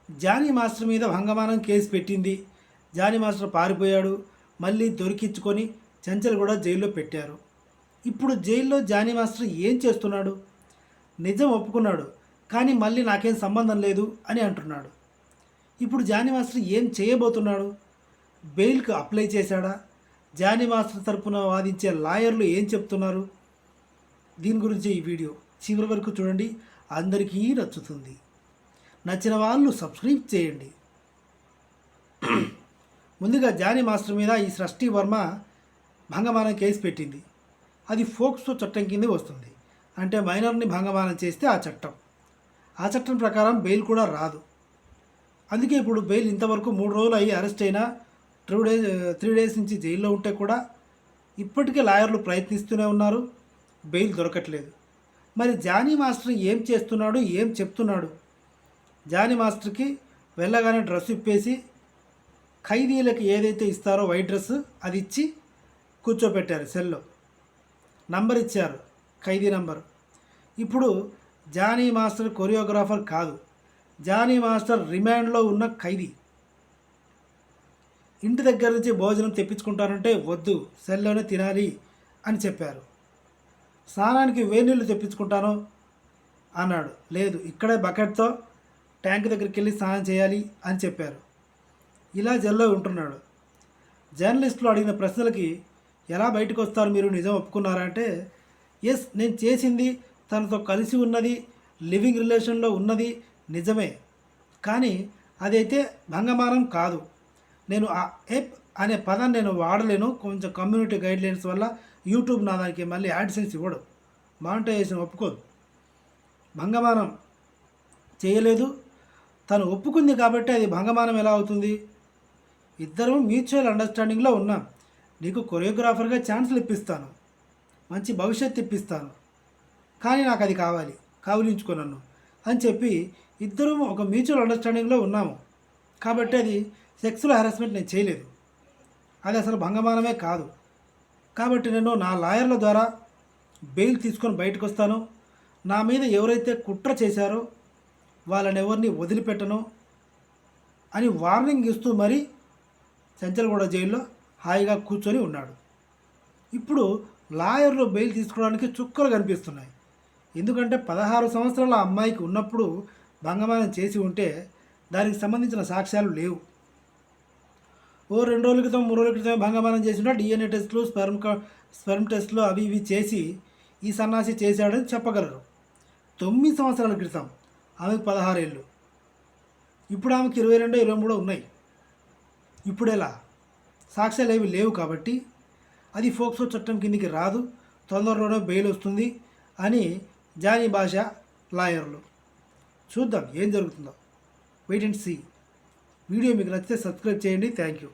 Johnny master మీద భంగమానం case పెట్టింది. Johnny master పారిపోయాడు. మళ్ళీ దొరికించుకొని చెంచల్ కూడా జైల్లో పెట్టారు. ఇప్పుడు జైల్లో జానీ మాస్టర్ ఏం చేస్తున్నాడు? నిజం ఒప్పుకున్నాడు, కానీ మళ్ళీ నాకేం సంబంధం లేదు అని అంటున్నాడు. ఇప్పుడు జానీ మాస్టర్ ఏం చేయబోతున్నాడు? బెయిల్కి అప్లై చేశాడా? జానీ మాస్టర్ తరపున వాదించే లాయర్లు ఏం చెప్తున్నారు? దీని గురించి ఈ వీడియో చివరి వరకు చూడండి, అందరికీ నచ్చుతుంది. నచ్చిన వాళ్ళు సబ్స్క్రైబ్ చేయండి. ముందుగా జానీ మాస్టర్ మీద ఈ సృష్టి వర్మ భంగమానం కేసు పెట్టింది. అది ఫోక్సో చట్టం కింద వస్తుంది. అంటే మైనర్ని భంగమానం చేస్తే ఆ చట్టం ప్రకారం బెయిల్ కూడా రాదు. అందుకే ఇప్పుడు బెయిల్ ఇంతవరకు 3 రోజులు అయ్యి అరెస్ట్ అయినా 3 డేస్ నుంచి జైల్లో ఉంటే కూడా ఇప్పటికే లాయర్లు ప్రయత్నిస్తూనే ఉన్నారు, బెయిల్ దొరకట్లేదు. మరి జానీ మాస్టర్ ఏం చేస్తున్నాడు, ఏం చెప్తున్నాడు? జానీ మాస్టర్కి వెళ్ళగానే డ్రెస్ ఇప్పేసి ఖైదీలకు ఏదైతే ఇస్తారో వైట్ డ్రెస్ అది ఇచ్చి కూర్చోపెట్టారు. సెల్లో నంబర్ ఇచ్చారు, ఖైదీ నంబర్. ఇప్పుడు జానీ మాస్టర్ కొరియోగ్రాఫర్ కాదు, జానీ మాస్టర్ రిమాండ్లో ఉన్న ఖైదీ. ఇంటి దగ్గర నుంచి భోజనం తెప్పించుకుంటానంటే వద్దు, సెల్లోనే తినాలి అని చెప్పారు. స్నానానికి వేడినీళ్ళు తెప్పించుకుంటాను అన్నాడు. లేదు, ఇక్కడే బకెట్తో ట్యాంక్ దగ్గరికి వెళ్ళి స్నానం చేయాలి అని చెప్పారు. ఇలా జైల్లో ఉంటున్నాడు. జర్నలిస్టులు అడిగిన ప్రశ్నలకి ఎలా బయటకు వస్తారు, మీరు నిజం ఒప్పుకున్నారా అంటే, ఎస్, నేను చేసింది, తనతో కలిసి ఉన్నది, లివింగ్ రిలేషన్లో ఉన్నది నిజమే, కానీ అదైతే భంగమానం కాదు. నేను ఆ ఎప్ అనే పదాన్ని నేను వాడలేను, కొంచెం కమ్యూనిటీ గైడ్లైన్స్ వల్ల యూట్యూబ్ నా దానికి మళ్ళీ యాడ్సెన్స్ ఇవ్వడు, మానిటైజేషన్ ఒప్పుకోదు. భంగమానం చేయలేదు, తను ఒప్పుకుంది కాబట్టి అది భంగమానం ఎలా అవుతుంది? ఇద్దరం మ్యూచువల్ అండర్స్టాండింగ్లో ఉన్నాం. నీకు కొరియోగ్రాఫర్గా ఛాన్సులు ఇప్పిస్తాను, మంచి భవిష్యత్తు ఇప్పిస్తాను, కానీ నాకు అది కావాలి, కావలించుకో నన్ను అని చెప్పి ఇద్దరం ఒక మ్యూచువల్ అండర్స్టాండింగ్లో ఉన్నాము. కాబట్టి అది సెక్సువల్ హెరాస్మెంట్ నేను చేయలేదు, అది అసలు భంగమానమే కాదు. కాబట్టి నేను నా లాయర్ల ద్వారా బెయిల్ తీసుకొని బయటకు వస్తాను. నా మీద ఎవరైతే కుట్ర చేశారో వాళ్ళని ఎవరిని వదిలిపెట్టను అని వార్నింగ్ ఇస్తూ మరీ చెంచల్గూడ జైల్లో హాయిగా కూర్చొని ఉన్నాడు. ఇప్పుడు లాయర్లు బెయిల్ తీసుకోవడానికి చుక్కలు కనిపిస్తున్నాయి. ఎందుకంటే 16 సంవత్సరాల అమ్మాయికి ఉన్నప్పుడు భంగమానం చేసి ఉంటే దానికి సంబంధించిన సాక్ష్యాలు లేవు. ఓ 2 రోజుల క్రితం 3 రోజుల క్రితం భంగమానం చేసినా డిఎన్ఏ టెస్టులు స్పెర్మ్ టెస్టులు అవి ఇవి చేసి ఈ సన్నాసి చేశాడని చెప్పగలరు. 9 సంవత్సరాల క్రితం ఆమెకు 16 ఏళ్ళు, ఇప్పుడు ఆమెకు 22, 23 ఉన్నాయి. ఇప్పుడెలా? సాక్ష్యాలు ఏవి లేవు కాబట్టి అది ఫోక్సో చట్టం కిందికి రాదు, తొందరలోనే బెయిల్ వస్తుంది అని జానీ భాష లాయర్లు. చూద్దాం ఏం జరుగుతుందో, వెయిట్ అండ్ సీ. వీడియో మీకు నచ్చితే సబ్స్క్రైబ్ చేయండి. Thank you.